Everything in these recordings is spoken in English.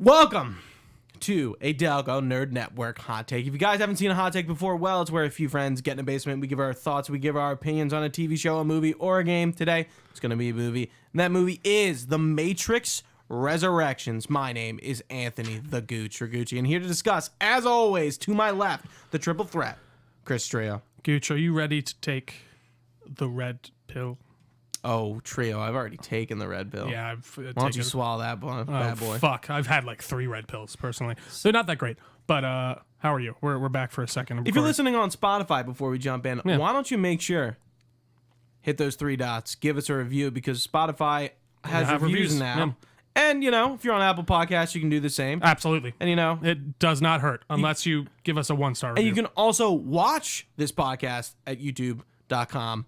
Welcome to a Delco Nerd Network hot take. If you guys haven't seen a hot take before, well, it's where a few friends get in a basement. We give our thoughts, we give our opinions on a TV show, a movie, or a game. Today, it's going to be a movie. And that movie is The Matrix Resurrections. My name is Anthony the Gooch Ragucci, and here to discuss, as always, to my left, the triple threat, Chris Trio. Gooch, are you ready to take the red pill? Oh, Trio, I've already taken the red pill. Yeah, Why don't you swallow that bad boy? Fuck, I've had like 3 red pills personally. They're not that great, but how are you? We're back for a second. If you're listening on Spotify before we jump in, why don't you make sure hit those 3 dots, give us a review, because Spotify has reviews now. Yeah. And, you know, if you're on Apple Podcasts, you can do the same. Absolutely. And, you know, it does not hurt unless you give us a 1-star review. And you can also watch this podcast at youtube.com.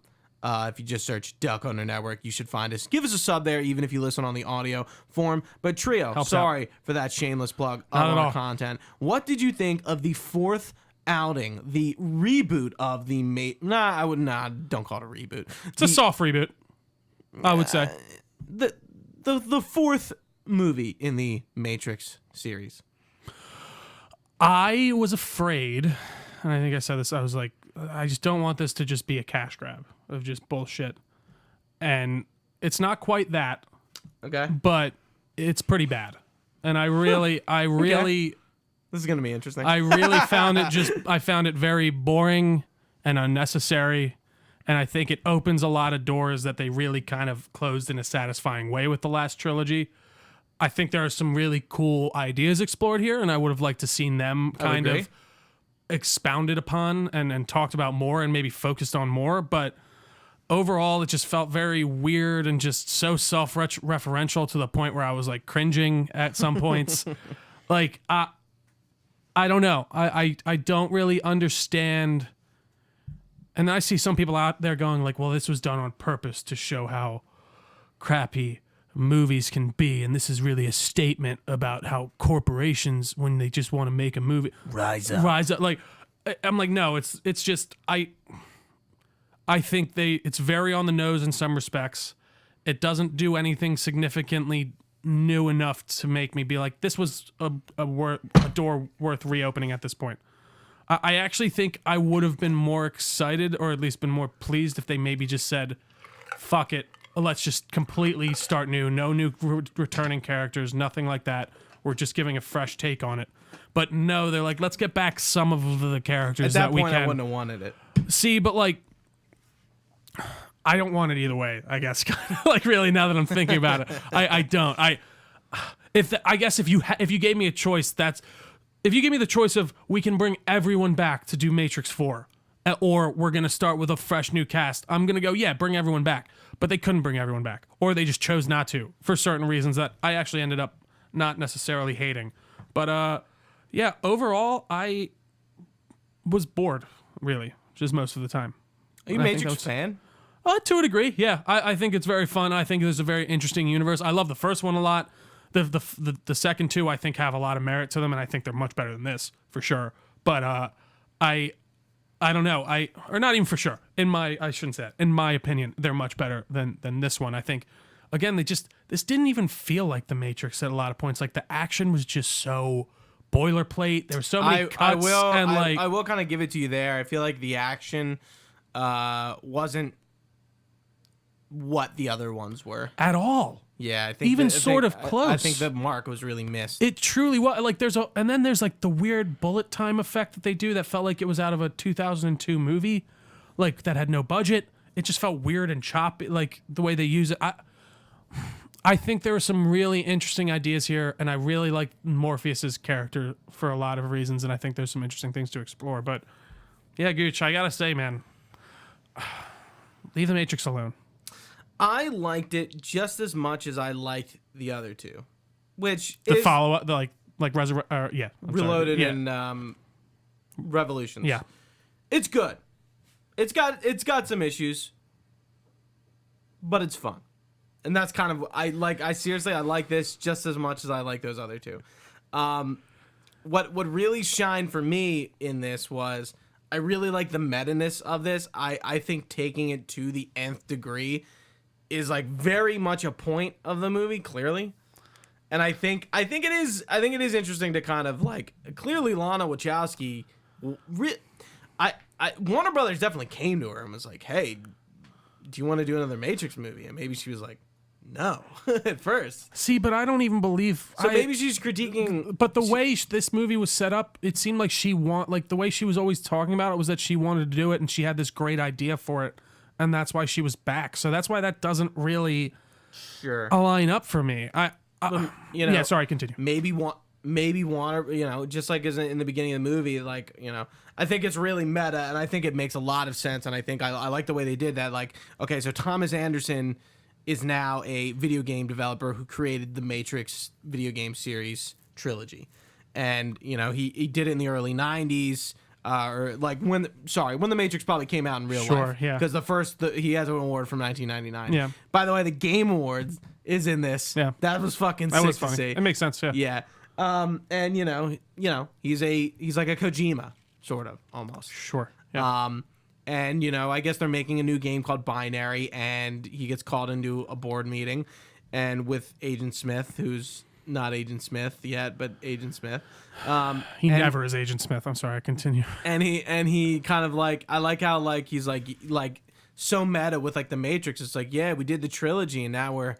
If you just search Delco Nerd Network, you should find us. Give us a sub there, even if you listen on the audio form. But Trio, sorry for that shameless plug of our content. What did you think of the 4th outing, the reboot of the don't call it a reboot. It's a soft reboot, I would say. The 4th movie in the Matrix series. I was afraid, and I think I said this, I was like, I just don't want this to just be a cash grab of just bullshit. And it's not quite that. Okay. But it's pretty bad. And I really This is going to be interesting. I really I found it very boring and unnecessary. And I think it opens a lot of doors that they really kind of closed in a satisfying way with the last trilogy. I think there are some really cool ideas explored here, and I would have liked to seen them kind of expounded upon and talked about more and maybe focused on more. But overall, it just felt very weird and just so self-referential to the point where I was like cringing at some points. Like, I don't know. I don't really understand. And I see some people out there going like, well, this was done on purpose to show how crappy movies can be, and this is really a statement about how corporations, when they just want to make a movie, rise up. Like, I'm like, no, it's just I think it's very on the nose in some respects. It doesn't do anything significantly new enough to make me be like, this was a door worth reopening at this point. I actually think I would have been more excited, or at least been more pleased, if they maybe just said, fuck it, let's just completely start new. No new returning characters, nothing like that. We're just giving a fresh take on it. But no, they're like, let's get back some of the characters that we can. At that point, I wouldn't have wanted it. See, but like, I don't want it either way, I guess. Like, really, now that I'm thinking about it, I don't. I guess if you gave me a choice, if you give me the choice of, we can bring everyone back to do Matrix 4, or we're going to start with a fresh new cast, I'm going to go, yeah, bring everyone back. But they couldn't bring everyone back, or they just chose not to for certain reasons that I actually ended up not necessarily hating. But yeah, overall, I was bored, really, just most of the time. Are you a Matrix fan? To a degree, yeah. I think it's very fun. I think there's a very interesting universe. I love the first one a lot. The second 2, I think, have a lot of merit to them, and I think they're much better than this, for sure. But I don't know. Or not even for sure. I shouldn't say that. In my opinion, they're much better than this one. I think, again, this didn't even feel like The Matrix at a lot of points. Like, the action was just so boilerplate. There were so many cuts. I will kind of give it to you there. I feel like the action wasn't what the other ones were at all. Yeah, I think even sort of close. I think the mark was really missed. It truly was. Like, and then there's like the weird bullet time effect that they do that felt like it was out of a 2002 movie, like that had no budget. It just felt weird and choppy, like the way they use it. I think there were some really interesting ideas here, and I really like Morpheus's character for a lot of reasons, and I think there's some interesting things to explore. But yeah, Gooch, I gotta say, man, leave the Matrix alone. I liked it just as much as I liked the other 2, which the is follow-up, Reloaded and Revolutions. Yeah, it's good. It's got some issues, but it's fun, and that's kind of I like this just as much as I like those other 2. What really shined for me in this was I really like the meta-ness of this. I think taking it to the nth degree is like very much a point of the movie, clearly. And I think it is interesting to kind of like clearly Lana Wachowski, Warner Brothers definitely came to her and was like, hey, do you want to do another Matrix movie? And maybe she was like, no, at first. See, but I don't even believe. So maybe she's critiquing. But the way this movie was set up, it seemed like the way she was always talking about it was that she wanted to do it and she had this great idea for it, and that's why she was back. So that's why that doesn't really align up for me. Yeah, sorry, continue. Maybe Warner, just like as in the beginning of the movie, like, I think it's really meta, and I think it makes a lot of sense, and I think I like the way they did that. Like, okay, so Thomas Anderson is now a video game developer who created the Matrix video game series trilogy. And, he did it in the early 90s, or like when the Matrix probably came out in real life. Yeah. Because he has an award from 1999. Yeah. By the way, the Game Awards is in this. Yeah. That was fucking sick to see. It makes sense, yeah. Yeah. And he's like a Kojima, sort of, almost. Sure. Yeah. And, I guess they're making a new game called Binary, and he gets called into a board meeting, and with Agent Smith, who's not Agent Smith yet, but Agent Smith. He never is Agent Smith. I'm sorry, continue. And he kind of like, I like how like he's like so meta with like the Matrix. It's like, yeah, we did the trilogy, and now we're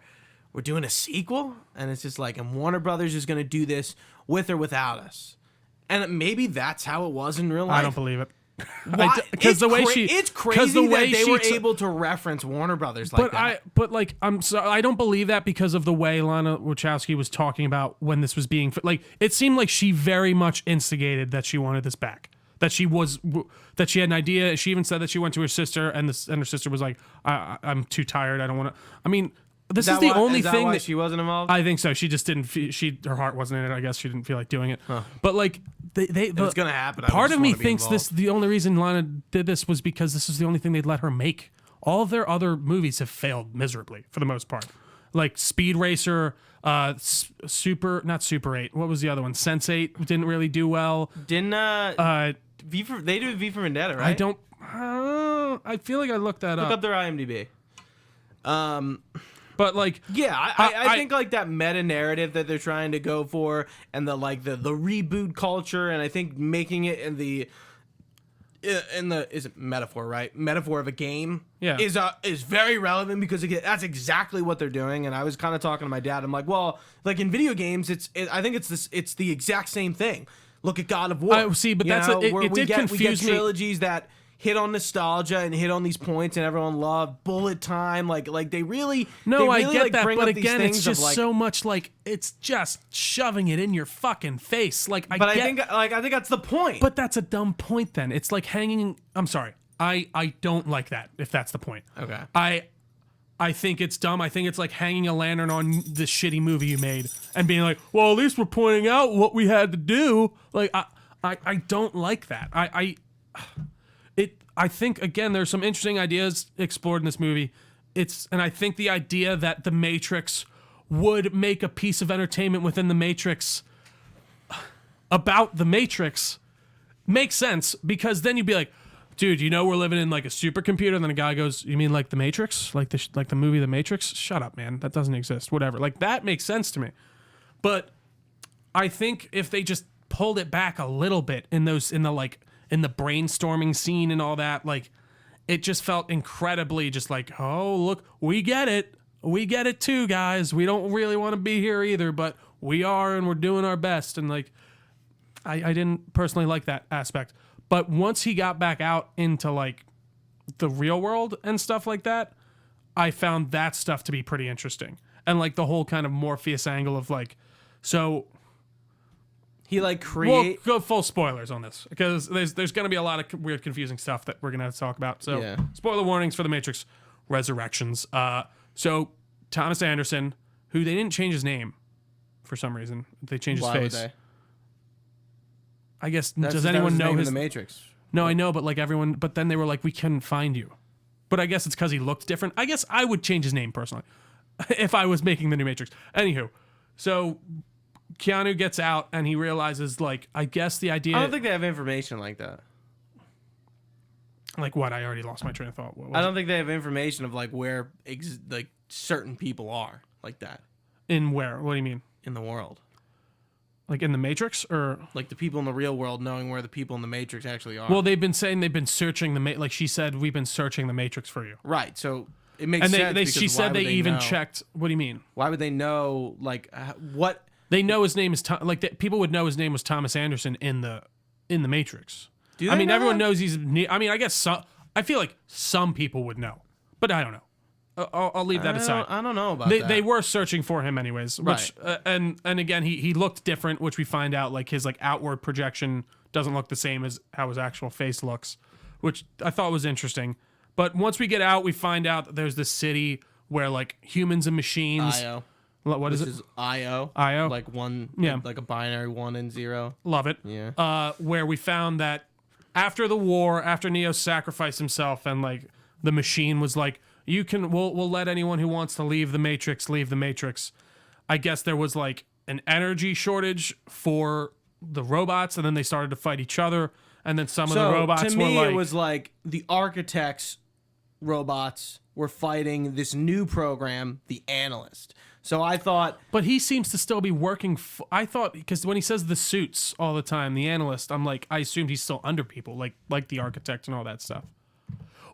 doing a sequel, and it's just like, and Warner Brothers is going to do this with or without us. And maybe that's how it was in real life. I don't believe it. Because it's crazy that they were able to reference Warner Brothers like that. I don't believe that because of the way Lana Wachowski was talking about when this was being like. It seemed like she very much instigated that she wanted this back. That she had an idea. She even said that she went to her sister, and her sister was like, "I'm too tired. I don't want to." I mean, this is the only thing why that she wasn't involved. I think so. She just didn't. Her heart wasn't in it. I guess she didn't feel like doing it. Huh. But like. It's gonna happen. Part of me thinks the only reason Lana did this was because this is the only thing they'd let her make. All of their other movies have failed miserably for the most part. Like Speed Racer, not Super 8. What was the other one? Sense8 didn't really do well. Didn't they do V for Vendetta, right? I don't. I feel like I looked that up. Look up their IMDb. But like, yeah, I think like that meta narrative that they're trying to go for, and the reboot culture, and I think making it in the is it metaphor, right? Metaphor of a game, is very relevant because that's exactly what they're doing. And I was kind of talking to my dad. I'm like, well, like in video games, I think it's the exact same thing. Look at God of War. See, but it did confuse me. Trilogies that hit on nostalgia and hit on these points, and everyone loved bullet time. Like they really. No, I get like that, bring but up these again, it's just like, so much like it's just shoving it in your fucking face. Like I think that's the point. But that's a dumb point. Then it's like hanging. I'm sorry. I don't like that. If that's the point. Okay. I think it's dumb. I think it's like hanging a lantern on this shitty movie you made and being like, well, at least we're pointing out what we had to do. Like I don't like that. I think again there's some interesting ideas explored in this movie. And I think the idea that the Matrix would make a piece of entertainment within the Matrix about the Matrix makes sense, because then you'd be like, dude, we're living in like a supercomputer. And then a guy goes, you mean like the Matrix, like the movie The Matrix? Shut up, man. That doesn't exist. Whatever. Like that makes sense to me. But I think if they just pulled it back a little bit in the brainstorming scene and all that, like it just felt incredibly just like, oh, look, we get it too, guys. We don't really want to be here either, but we are, and we're doing our best. And like I didn't personally like that aspect, but once he got back out into like the real world and stuff like that, I found that stuff to be pretty interesting. And like the whole kind of Morpheus angle of like, so he like create. We'll go full spoilers on this because there's going to be a lot of weird, confusing stuff that we're going to have to talk about. So, yeah. Spoiler warnings for The Matrix Resurrections. So Thomas Anderson, who they didn't change his name for some reason, they changed his face. Would they? I guess does anyone know his The Matrix? No, I know, but like everyone. But then they were like, we couldn't find you. But I guess it's because he looked different. I guess I would change his name personally if I was making the new Matrix. Anywho, so Keanu gets out and he realizes, like, I guess the idea. I don't think they have information like that. Like what? I already lost my train of thought. I don't think they have information of like where like certain people are like that. In where? What do you mean? in the world. Like in the Matrix, or Like the people in the real world knowing where the people in the Matrix actually are. well, they've been saying they've been searching like she said, we've been searching the Matrix for you. Right. So it makes And sense. they because she why said would they even know? checked. What do you mean? Why would they know? Like what? They know his name is people would know his name was Thomas Anderson in the Matrix. Do they I mean, know everyone that? knows he's. I mean, I guess I feel like some people would know, but I don't know. I'll leave that aside. I don't know about They, that. they were searching for him anyways, which Right. And again he looked different, which we find out like his like outward projection doesn't look the same as how his actual face looks, which I thought was interesting. But once we get out, we find out that there's this city where like humans and machines. IO. What is Which it? is IO. IO? Like one. Yeah. Like a binary 1 and 0. Love it. Yeah. Where we found that after the war, after Neo sacrificed himself, and like the machine was like, we'll let anyone who wants to leave the Matrix leave the Matrix. I guess there was like an energy shortage for the robots, and then they started to fight each other, and then some of the robots to me, were like, it was like the architects' robots were fighting this new program, the analyst. So I thought, but he seems to still be working. I thought because when he says the suits all the time, the analyst, I'm like, I assumed he's still under people, like the architect and all that stuff.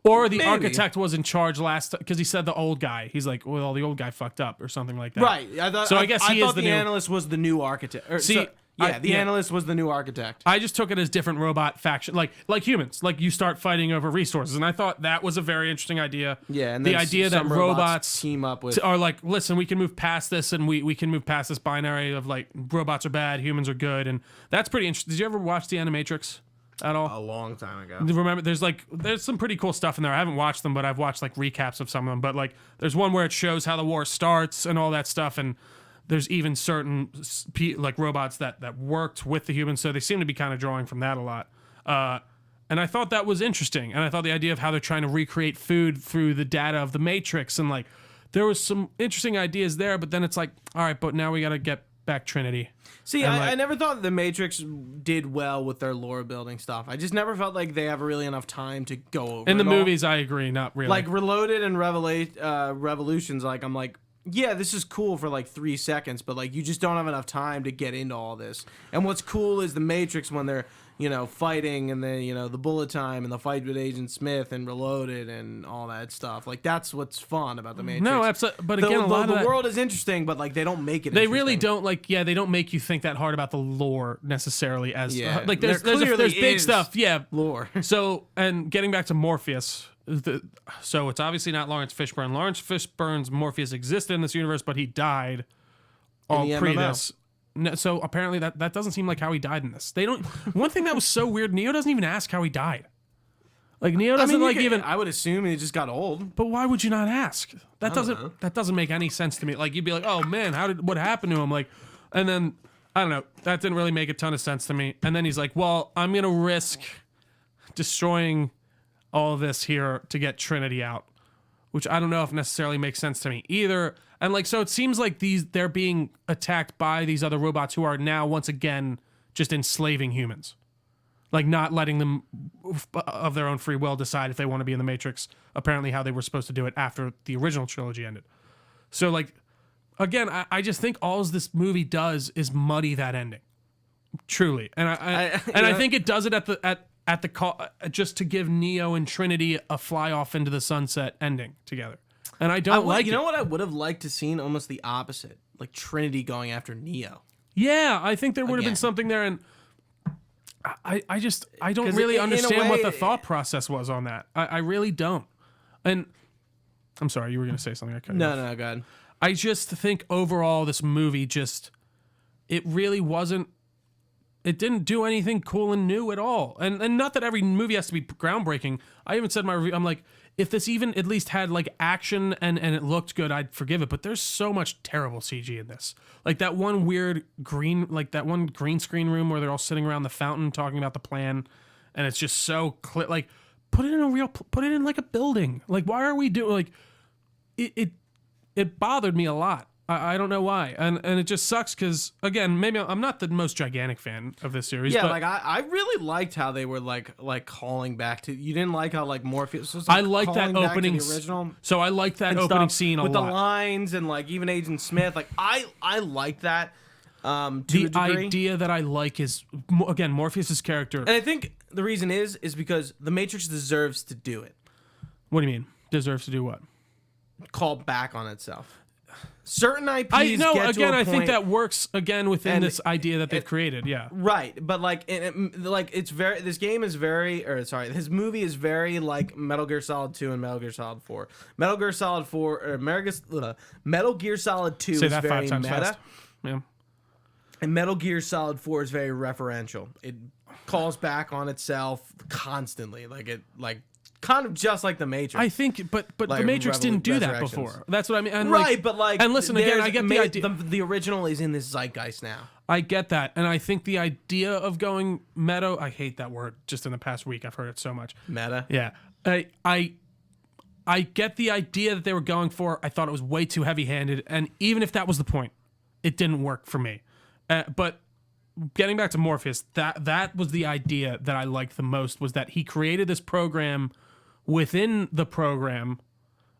Or the Maybe. architect was in charge last because he said the old guy. He's like, well, the old guy fucked up or something like that. right? I thought. So I guess he I is thought the the new- analyst was the new architect. See, the analyst was the new architect. I just took it as different robot faction, like humans. Like you start fighting over resources, and I thought that was a very interesting idea. Yeah, and the then idea that some robots team up with. are like, listen, we can move past this, and we can move past this binary of like robots are bad, humans are good, and that's pretty interesting. Did you ever watch the Animatrix at all? A long time ago. Remember, there's some pretty cool stuff in there. I haven't watched them, but I've watched like recaps of some of them. But like, there's one where it shows how the war starts and all that stuff, and there's even certain like robots that worked with the humans, so they seem to be kind of drawing from that a lot. And I thought that was interesting, and I thought the idea of how they're trying to recreate food through the data of the Matrix, and like there was some interesting ideas there. But then it's like, all right, but now we got to get back Trinity. See, And, like- I never thought the Matrix did well with their lore building stuff. I just never felt like they have really enough time to go over In the it all. movies, I agree, not really. Like Reloaded and Revolutions, like I'm like, yeah, this is cool for like 3 seconds, but like you just don't have enough time to get into all this. And what's cool is the Matrix when they're, fighting, and then, the bullet time and the fight with Agent Smith and Reloaded and all that stuff. Like that's what's fun about the Matrix. no, absolutely. But again, a lot the of that, world is interesting, but like they don't make it. they really interesting. don't they don't make you think that hard about the lore necessarily as Yeah. like There there's clearly big is stuff. Yeah. lore. So, and getting back to Morpheus, so it's obviously not Lawrence Fishburne. Lawrence Fishburne's Morpheus existed in this universe, but he died all the pre MMO. this. No, so apparently that doesn't seem like how he died in this. They don't. One thing that was so weird, Neo doesn't even ask how he died. Like Neo doesn't even. I would assume he just got old. But why would you not ask? That don't know. doesn't make any sense to me. Like you'd be like, oh man, what happened to him? Like, and then I don't know. That didn't really make a ton of sense to me. And then he's like, well, I'm gonna risk destroying all of this here to get Trinity out, which I don't know if necessarily makes sense to me either. And like, so it seems like they're being attacked by these other robots who are now once again just enslaving humans, like not letting them of their own free will decide if they want to be in the Matrix. Apparently, how they were supposed to do it after the original trilogy ended. So like, again, I just think all this movie does is muddy that ending, truly. And I think it does it at the call just to give Neo and Trinity a fly off into the sunset ending together. And I don't like it. You know what I would have liked to seen? Almost the opposite, like Trinity going after Neo. Yeah, I think there would have been Again. something there, and I don't 'Cause really in a understand what way- the thought process was on that. I really don't. And I'm sorry, you were going to say something. I cut you off. No, go ahead. I just think overall this movie it really wasn't. It didn't do anything cool and new at all. And not that every movie has to be groundbreaking. I even said in my review, I'm like, if this even at least had like action and it looked good, I'd forgive it. But there's so much terrible CG in this. Like that one weird green screen room where they're all sitting around the fountain talking about the plan. And it's just so clear. Like put it in like a building. Like why are we doing like it bothered me a lot. I don't know why, and it just sucks because again, maybe I'm not the most gigantic fan of this series. Yeah, but like I really liked how they were like calling back to. You didn't like how like Morpheus was. I like that calling back to opening. the original. So I like that and opening stuff scene a with lot. the lines and like even Agent Smith. Like I like that. To The a degree. idea that I like is again Morpheus's character. And I think the reason is because the Matrix deserves to do it. What do you mean? Deserves to do what? Call back on itself. Certain IPs. I know. Get Again, to a I think point- that works again within And this idea that they've created. Yeah. Right, but like, like it's very. This game is very, or sorry, this movie is very like Metal Gear Solid 2 and Metal Gear Solid 4. Metal Gear Solid 4 or Metal Gear Solid 2 Say is that very 5 times meta, fast. Yeah. and Metal Gear Solid 4 is very referential. It calls back on itself constantly, kind of just like the Matrix. I think, but Like the Matrix didn't do that Resurrections. before. That's what I mean. And Right, but like, and listen again, I get the idea. The original is in this zeitgeist now. I get that, and I think the idea of going meta. I hate that word. Just in the past week, I've heard it so much. Meta. Yeah, I get the idea that they were going for. I thought it was way too heavy-handed, and even if that was the point, it didn't work for me. But getting back to Morpheus, that was the idea that I liked the most. Was that he created this program within the program,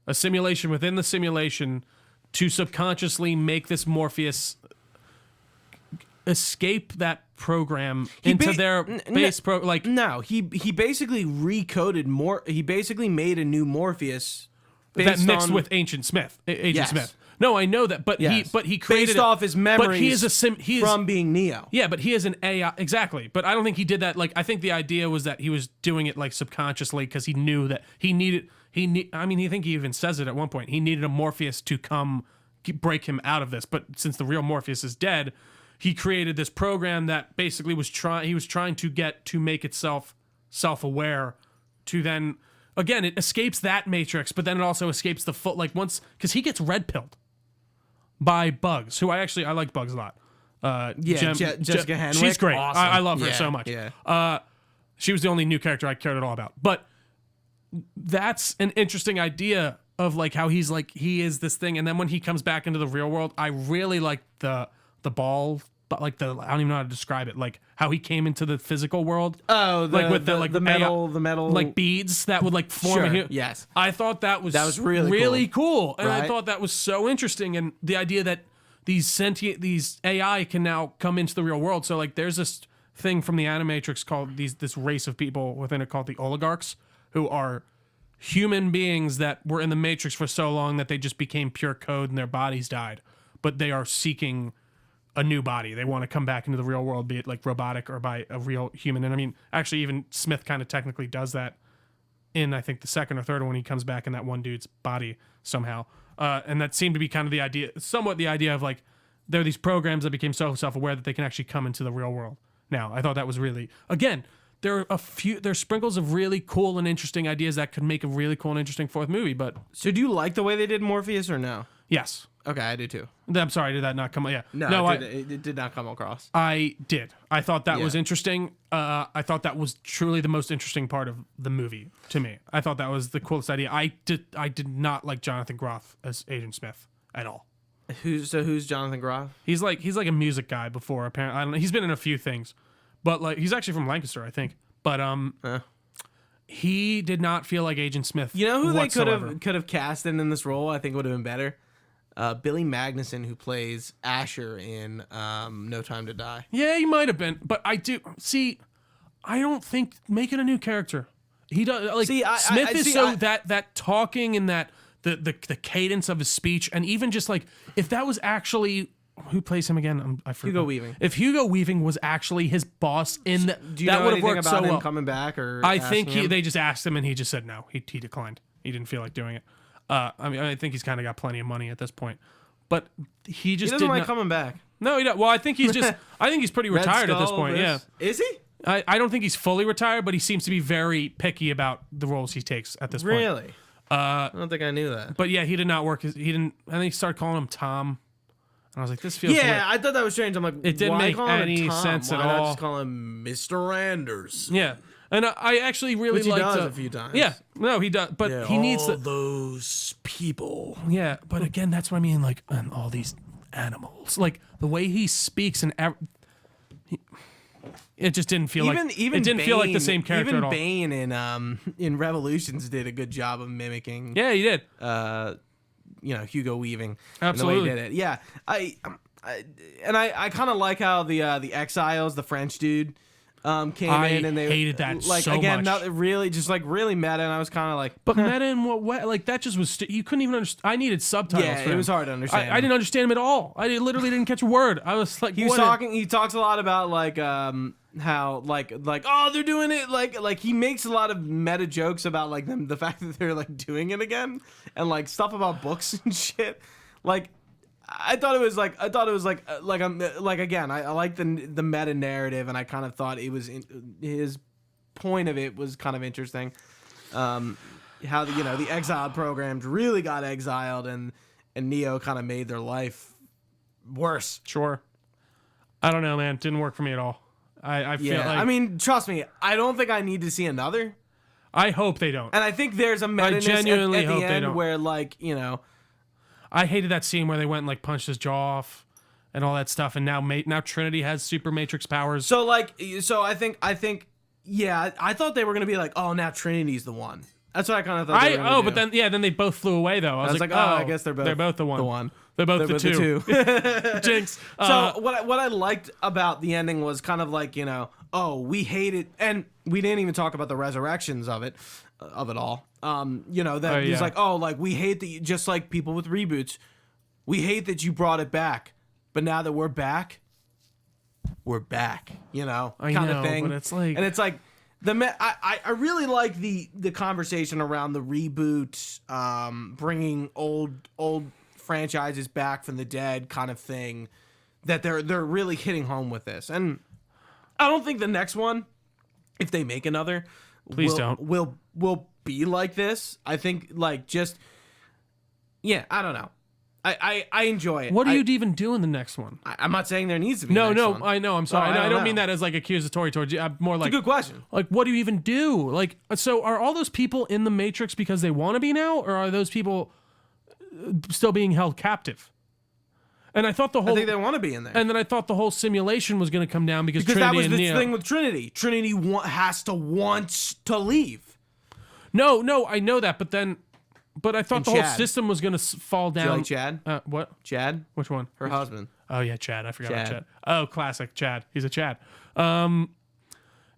a simulation within the simulation, to subconsciously make this Morpheus escape that program into their base No, he basically recoded He basically made a new Morpheus that mixed with Agent Smith. Yes. Smith. No, I know that, but Yes. he created based off his memories. But he is from being Neo. Yeah, but he is an AI exactly. But I don't think he did that. Like I think the idea was that he was doing it like subconsciously because he knew that he needed. I mean, I think he even says it at one point. He needed a Morpheus to come break him out of this. But since the real Morpheus is dead, he created this program that basically he was trying to get to make itself self-aware to then again it escapes that matrix, but then it also escapes the full once because he gets red pilled by Bugs, who I like Bugs a lot. Jessica Henwick. She's great. Awesome. I love her Yeah, so much. yeah. She was the only new character I cared at all about. But that's an interesting idea of how he is this thing, and then when he comes back into the real world, I really like the ball. But I don't even know how to describe it. Like how he came into the physical world. Oh, the metal, like beads that would form. Sure, yes. I thought that was really cool, and I Right. thought that was so interesting. And the idea that these AI can now come into the real world. So there's this thing from the Animatrix called this race of people within it called the oligarchs, who are human beings that were in the Matrix for so long that they just became pure code and their bodies died, but they are seeking a new body. They want to come back into the real world, be it robotic or by a real human. And I mean, actually, even Smith kind of technically does that in, I think, the second or third one when he comes back in that one dude's body somehow. And that seemed to be kind of the idea, somewhat the idea of there are these programs that became so self-aware that they can actually come into the real world. Now, I thought that was really, again, there's sprinkles of really cool and interesting ideas that could make a really cool and interesting fourth movie, but So do you like the way they did Morpheus or no? yes. Okay, I do too. I'm sorry, did that not come? Yeah. No, it did not come across. I did. I thought that was Yeah. interesting. I thought that was truly the most interesting part of the movie to me. I thought that was the coolest idea. I did not like Jonathan Groff as Agent Smith at all. Who's Jonathan Groff? He's like a music guy before apparently. I don't know. He's been in a few things, but he's actually from Lancaster, I think. But he did not feel like Agent Smith. You know who whatsoever. they could have cast in this role? I think would have been better. Billy Magnuson, who plays Asher in No Time to Die. Yeah, he might have been, but I don't think making a new character. He does Smith is that talking and that the cadence of his speech, and even just if that was actually who plays him again, I forget. Hugo Weaving. If Hugo Weaving was actually his boss in Do you that know would have anything worked about so him well. coming back? Or I think asking him? they just asked him and he just said no. He declined. He didn't feel like doing it. I mean, I think he's kind of got plenty of money at this point, but he just He doesn't did like not, coming back. No, he don't. Well, I think he's just. I think he's pretty Red retired at this Skull, point. Yeah. Is he? I don't think he's fully retired, but he seems to be very picky about the roles he takes at this point. Really? I don't think I knew that. But yeah, he did not work. He didn't. I think he started calling him Tom, and I was like, "This feels." Yeah, weird. I thought that was strange. I'm like, It didn't why make call him any Tom? sense Why at not all. just call him Mr. Anders? Yeah, And I actually really Which he like does a few times. Yeah, no, he does, but he needs to. Those people. Yeah, but again, that's what I mean. Like, and all these animals, like the way he speaks, and it just didn't feel Even it didn't feel like the same character even at all. Bane in Revolutions did a good job of mimicking. Yeah, he did. Hugo Weaving. Absolutely. And the way he did it. Yeah, I kind of like how the Exiles, the French dude, came in and they hated that like so again, much. Not really, just like really meta, and I was kind of like, But meta in what way? Like that just was. You couldn't even understand. I needed subtitles. yeah, for it him. was hard to understand. I didn't understand him at all. I literally didn't catch a word. I was like, He was talking. He talks a lot about like how like oh they're doing it like he makes a lot of meta jokes about like the fact that they're like doing it again and like stuff about books and shit. Like I thought it was like again I like the meta narrative, and I kind of thought it was his point of it was kind of interesting. How the exiled programs really got exiled, and Neo kind of made their life worse. Sure. I don't know, man. Didn't work for me at all. I feel like. I mean, trust me, I don't think I need to see another. I hope they don't. And I think there's a meta-ness genuinely at hope the they end don't. where like I hated that scene where they went and like punched his jaw off and all that stuff, and now Trinity has super Matrix powers. So I think yeah, I thought they were gonna be like, oh, now Trinity's the one. That's what I kind of thought. They were gonna do. But then they both flew away though. I was like, oh, I guess they're both the one. The one. They're both the two. Jinx. So what I liked about the ending was kind of like oh, we hate it, and we didn't even talk about the resurrections of it all. He's like, oh, like we hate that just like people with reboots, we hate that you brought it back, but now that we're back, kind of thing. But it's like, and it's like I really like the conversation around the reboot, bringing old franchises back from the dead kind of thing, that they're really hitting home with this. And I don't think the next one, if they make another, will be like this. I think like just I don't know. I enjoy it. What do you even do in the next one? I'm not saying there needs to be. No, a next one. I know. I'm sorry. I I don't know. mean that as like accusatory towards you. I'm more like It's a good question. Like, what do you even do? Like, so are all those people in the Matrix because they want to be now, or are those people still being held captive? And I thought I think they want to be in there. And then I thought the whole simulation was going to come down because that Trinity was and the Neo. thing with Trinity. Trinity has to want to leave. No, I know that, but I thought And the whole Chad. system was going to fall down. Do you like Chad? What? Chad? Which one? Her husband. Oh yeah, Chad. I forgot about Chad. Chad. Oh, classic Chad. He's a Chad. I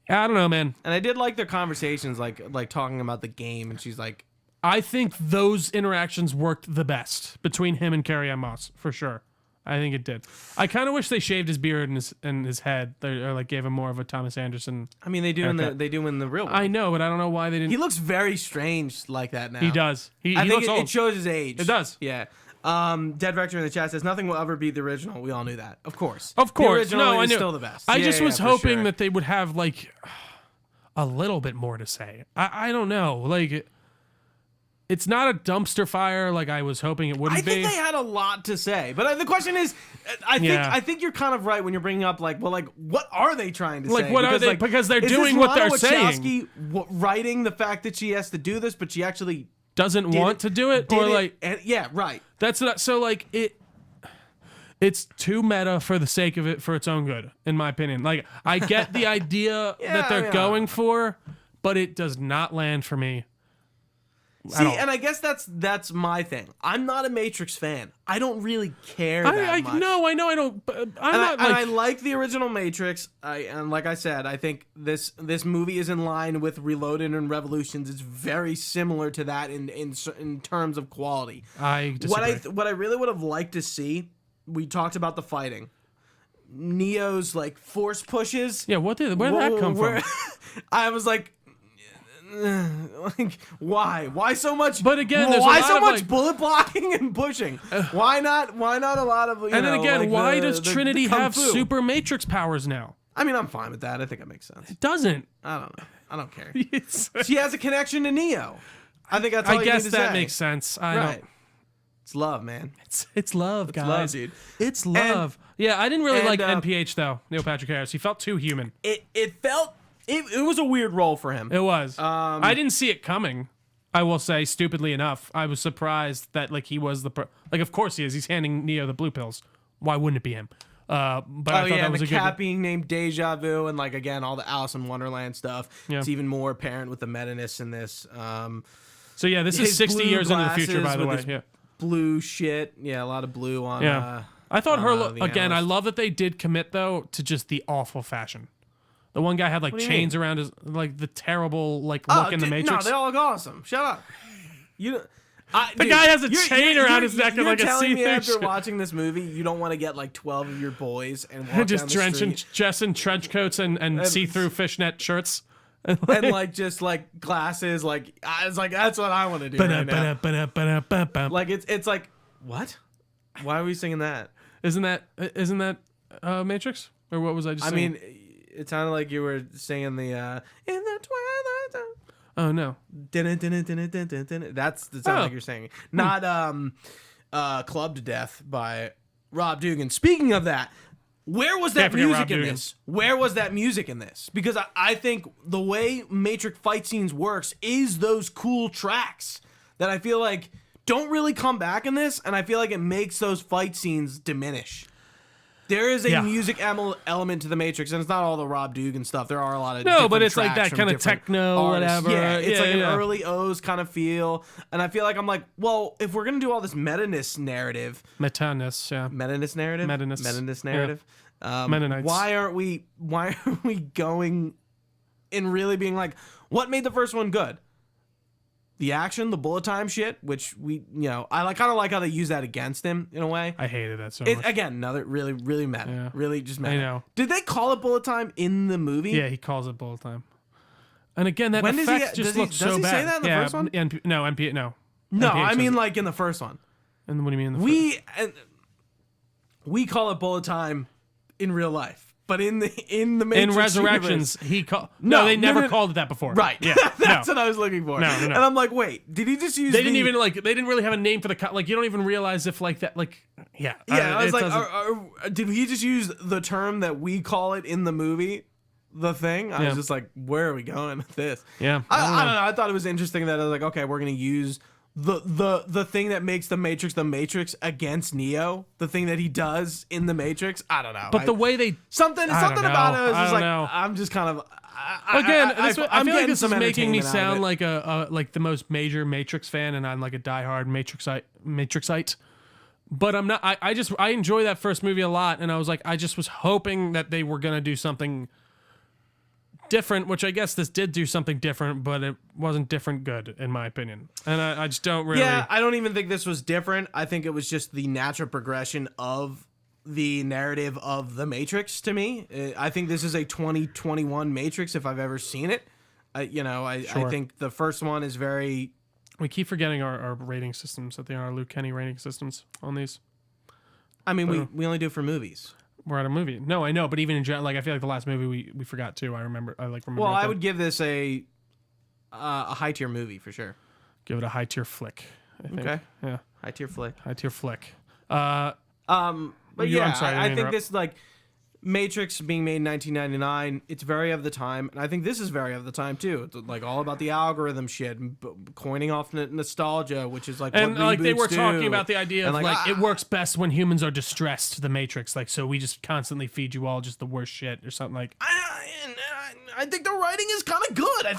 don't know, man. And I did like their conversations, like talking about the game, and she's like, I think those interactions worked the best between him and Carrie-Anne Moss, for sure. I think it did. I kind of wish they shaved his beard and his head, or like gave him more of a Thomas Anderson. I mean, they do in the real world. I know, but I don't know why they didn't. He looks very strange like that now. He does. He I think looks old. it shows his age. It does. Yeah. Dead Vector in the chat says nothing will ever be the original. We all knew that. Of course. Of course. The original No, I is knew. still the best. I just was for hoping sure. that they would have like a little bit more to say. I don't know. Like, it's not a dumpster fire like I was hoping it wouldn't I think be. they had a lot to say, but the question is, I think you're kind of right when you're bringing up like, well, like what are they trying to Like, say? what are they- because they're is doing this what they're Lana saying. Wachowski writing the fact that she has to do this, but she actually Doesn't want to do it, did or it, like and, yeah, right. that's not, so like it's too meta for the sake of it, for its own good, in my opinion. Like, I get the idea that they're going for, but it does not land for me. See, and I guess that's my thing. I'm not a Matrix fan. I don't really care that much. No, I know I don't. I like the original Matrix. And like I said, I think this movie is in line with Reloaded and Revolutions. It's very similar to that in terms of quality. I disagree. What I really would have liked to see. We talked about the fighting. Neo's like force pushes. Yeah, where did that come from? I was like, why? Why so much? But again, there's why a lot so of, much like, bullet blocking and pushing? Why not a lot of? And then again, like why does the Trinity kung have fu? super Matrix powers now? I mean, I'm fine with that. I think it makes sense. It doesn't. I don't know. I don't care. She has a connection to Neo. I think that's all I you guess need to that say. makes sense. I Right. don't. It's love, man. It's love, guys. love, dude. It's love. Yeah, I didn't really and, like NPH though. Neil Patrick Harris. He felt too human. It felt It was a weird role for him. It was. I didn't see it coming. I will say, stupidly enough, I was surprised that like he was like, of course he is. He's handing Neo the blue pills. Why wouldn't it be him? But I thought that was the a good. cat being named Deja Vu, and like again all the Alice in Wonderland stuff. Yeah. It's even more apparent with the meta-ness in this. So yeah, this is 60 years into the future, by the way. Yeah. Blue shit. Yeah, a lot of blue on. Yeah. I thought her again. I analyst. love that they did commit though to just the awful fashion. The one guy had like do you chains around his like the terrible like look in the Matrix. No, they all look awesome. Shut up. The guy has a chain around his neck and like a telling me see-through after shirt. watching this movie, you don't want to get like 12 of your boys and walk Just down the drenching street Jess in trench coats and see-through fishnet shirts. and like just like glasses. Like it's like that's what I want to do right now. Like it's like what? Why are we singing that? Isn't that Matrix? Or what was I just saying? I mean, it sounded like you were singing the in the twilight zone. Oh no. That's the sound like you're saying. Not Club to Death by Rob Dugan. Speaking of that, where was that music in this? Where was that music in this? Because I think the way Matrix fight scenes works is those cool tracks that I feel like don't really come back in this, and I feel like it makes those fight scenes diminish. There is a music element to the Matrix, and it's not all the Rob Dugan stuff. There are a lot of but it's like that kind of techno, artists. whatever. Yeah, it's like an early O's kind of feel, and I feel like I'm like, well, if we're gonna do all this meta-ness narrative, Meta-ness narrative, Mennonites. why aren't we going and really being like, what made the first one good? The action, the bullet time shit, which I kind of like how they use that against him in a way. I hated that so much. Again, another really, really meta. Yeah. Really just meta. I know. Did they call it bullet time in the movie? Yeah, he calls it bullet time. And again, that When effect just looks so bad. Does he say that in the first one? No. No, NPH I mean says like in the first one. And what do you mean in the We call it bullet time in real life. But in the Matrix in Resurrections, universe, he called. No, they never called it that before. Right. Yeah. That's what I was looking for. No. And I'm like, wait, did he just use? They didn't even like. They didn't really have a name for the like. You don't even realize if like that. Like, yeah. Yeah. I was like, did he just use the term that we call it in the movie? The thing. I was just like, where are we going with this? Yeah. I don't know. I thought it was interesting that I was like, okay, we're gonna use the thing that makes the Matrix against Neo, the thing that he does in the Matrix. I don't know. But the way they something about it was just like know. I'm just kind of I feel like this is making me entertainment sound like like the most major Matrix fan, and I'm like a diehard Matrixite. But I'm not. I enjoy that first movie a lot, and I was like, I just was hoping that they were gonna do something different, which I guess this did do something different, but it wasn't different good in my opinion. And I just don't really. Yeah, I don't even think this was different. I think it was just the natural progression of the narrative of the Matrix to me. I think this is a 2021 Matrix if I've ever seen it. I think the first one is very. We keep forgetting our rating systems, that they are Luke Kenny rating systems on these. I mean, we only do it for movies. We're at a movie. No, I know, but even in general, like I feel like the last movie we forgot too. I remember. Well, I would give this a high tier movie for sure. Give it a high tier flick. I think. Okay. Yeah. High tier flick. High tier flick. But I'm sorry, I think this like Matrix being made in 1999, it's very of the time, and I think this is very of the time too. It's like all about the algorithm shit, and coining off nostalgia, which is like and what like they were reboots talking do. about the idea of And like it works best when humans are distressed. The Matrix, like so we just constantly feed you all just the worst shit or something like. I think the writing is kind of good. I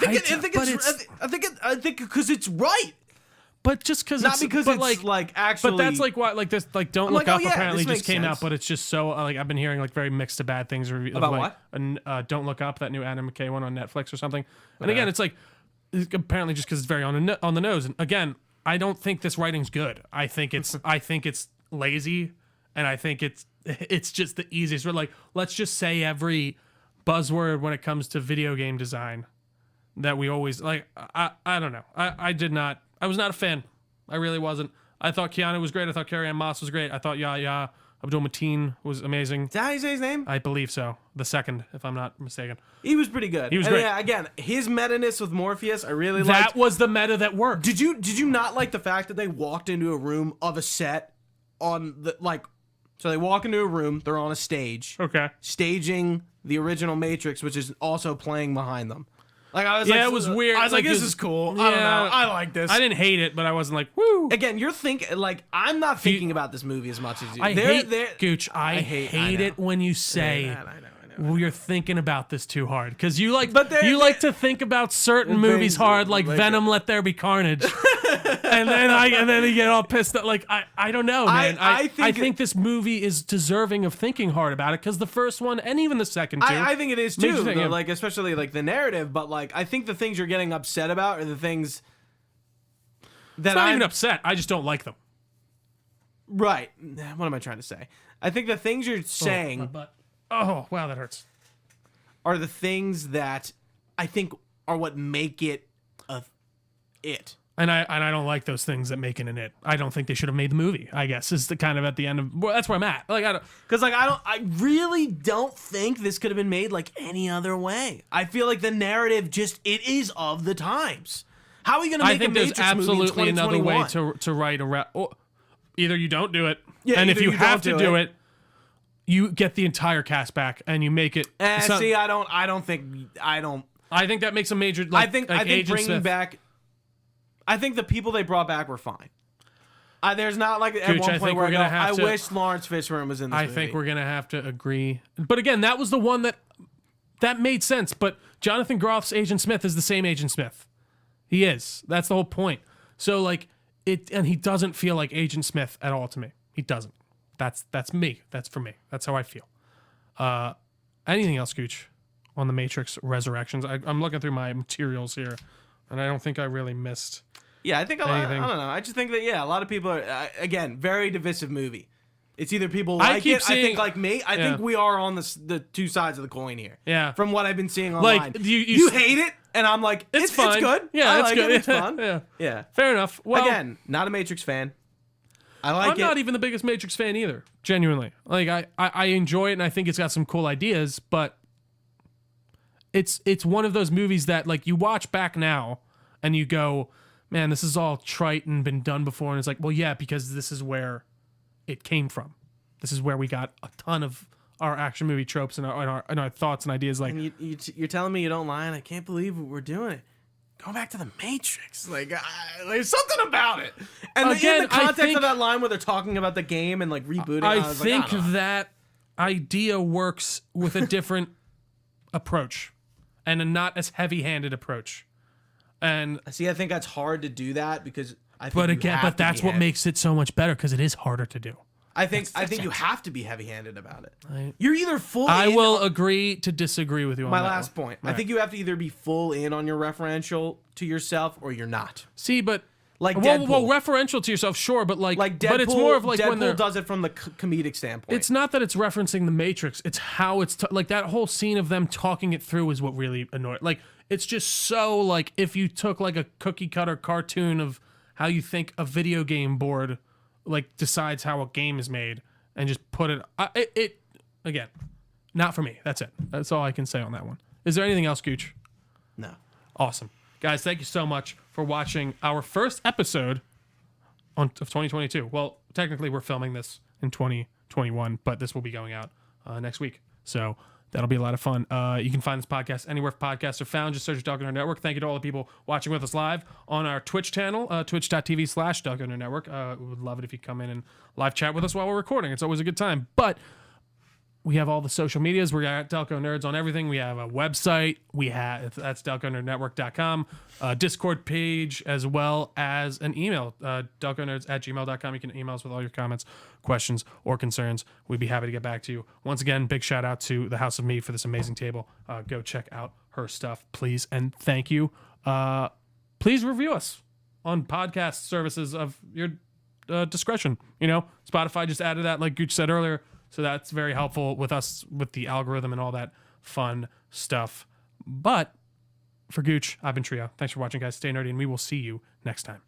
think because it's right. But just because not because it's like actually, but that's like why like this like Don't Look Up apparently just came sense. out, but it's just so like I've been hearing like very mixed to bad things about like, what Don't Look Up, that new Adam McKay one on Netflix or something. And again, it's like apparently just because it's very on the nose. And again, I don't think this writing's good. I think it's lazy, and I think it's just the easiest. We're like, let's just say every buzzword when it comes to video game design that we always like. I don't know. I was not a fan. I really wasn't. I thought Keanu was great. I thought Carrie-Anne Moss was great. I thought Yahya Abdul-Mateen was amazing. Is that how you say his name? I believe so. The second, if I'm not mistaken. He was pretty good. He was great. Yeah, again, his meta-ness with Morpheus, I really liked. That was the meta that worked. Did you not like the fact that they walked into a room of a set on the like So they walk into a room. They're on a stage. Okay. Staging the original Matrix, which is also playing behind them. Like I was it was weird. I was like, this is cool. I don't know. I like this. I didn't hate it, but I wasn't like, woo. Again, you're thinking like I'm not thinking about this movie as much as you. Gooch. I hate it when you say. I know. Well, you're thinking about this too hard because you like to think about certain movies hard, like Venom, Let There Be Carnage, and then you get all pissed off. Like I don't know, man. I think this movie is deserving of thinking hard about it because the first one and even the second two. I think it is too. Like especially like the narrative, but like I think the things you're getting upset about are the things that I'm not even upset. I just don't like them. Right. What am I trying to say? I think the things you're saying. Oh, wow, that hurts. Are the things that I think are what make it it. And I don't like those things that make it an it. I don't think they should have made the movie, I guess, is the kind of at the end of... Well, that's where I'm at. Like, I really don't think this could have been made like any other way. I feel like the narrative it is of the times. How are you going to make a Matrix movie in 2021? I think there's absolutely another way to write a... Either you don't do it, and if you have to do it, you get the entire cast back and you make it. I think that makes a major. I think bringing back. I think the people they brought back were fine. There's not like at one point where I wish Lawrence Fishburne was in this movie. I think we're gonna have to agree. But again, that was the one that made sense. But Jonathan Groff's Agent Smith is the same Agent Smith. He is. That's the whole point. So like it, and he doesn't feel like Agent Smith at all to me. He doesn't. That's me. That's for me. That's how I feel. Anything else, Gooch, on the Matrix Resurrections? I'm looking through my materials here, and I don't think I really missed. Yeah, I think I don't know. I just think that a lot of people are again very divisive movie. It's either people like it. I think like me. I think we are on the two sides of the coin here. Yeah. From what I've been seeing online, like you hate it, and I'm like, it's fine. It's good. Yeah, it's good. It's fun. Yeah. Fair enough. Well, again, not a Matrix fan. I'm not even the biggest Matrix fan either. Genuinely, like I enjoy it and I think it's got some cool ideas, but it's one of those movies that like you watch back now and you go, man, this is all trite and been done before, and it's like, well, yeah, because this is where it came from. This is where we got a ton of our action movie tropes and our thoughts and ideas. Like, and you're telling me you don't lie, and I can't believe we're doing it. Go back to the Matrix. Like, there's something about it. And again, in the context of that line where they're talking about the game and like rebooting, I think that idea works with a different approach and a not as heavy-handed approach. And I think that's hard to do that because that's what makes it so much better because it is harder to do. I think you have to be heavy-handed about it. You're either full. I will agree to disagree with you on my that last point. Right. I think you have to either be full in on your referential to yourself or you're not. See, but like Deadpool. Well, referential to yourself, sure, but like Deadpool, but it's more of like Deadpool when Deadpool does it from the comedic standpoint. It's not that it's referencing the Matrix. It's how it's like that whole scene of them talking it through is what really annoyed. Like it's just so like if you took like a cookie cutter cartoon of how you think a video game board like decides how a game is made and just put it again, not for me. That's it. That's all I can say on that one. Is there anything else, Gooch? No. Awesome. Guys, thank you so much for watching our first episode of 2022. Well, technically we're filming this in 2021, but this will be going out next week. So that'll be a lot of fun. You can find this podcast anywhere podcasts are found. Just search Delco Network. Thank you to all the people watching with us live on our Twitch channel, twitch.tv/Delco Network. We would love it if you come in and live chat with us while we're recording. It's always a good time. But we have all the social medias. We're at Delco Nerds on everything. We have a website. That's DelcoNerdNetwork.com. Discord page, as well as an email, DelcoNerds@gmail.com. You can email us with all your comments, questions, or concerns. We'd be happy to get back to you. Once again, big shout out to the House of Mead for this amazing table. Go check out her stuff, please. And thank you. Please review us on podcast services of your discretion. You know, Spotify just added that, like Gooch said earlier. So that's very helpful with us, with the algorithm and all that fun stuff. But for Gooch, I've been Trio. Thanks for watching, guys. Stay nerdy, and we will see you next time.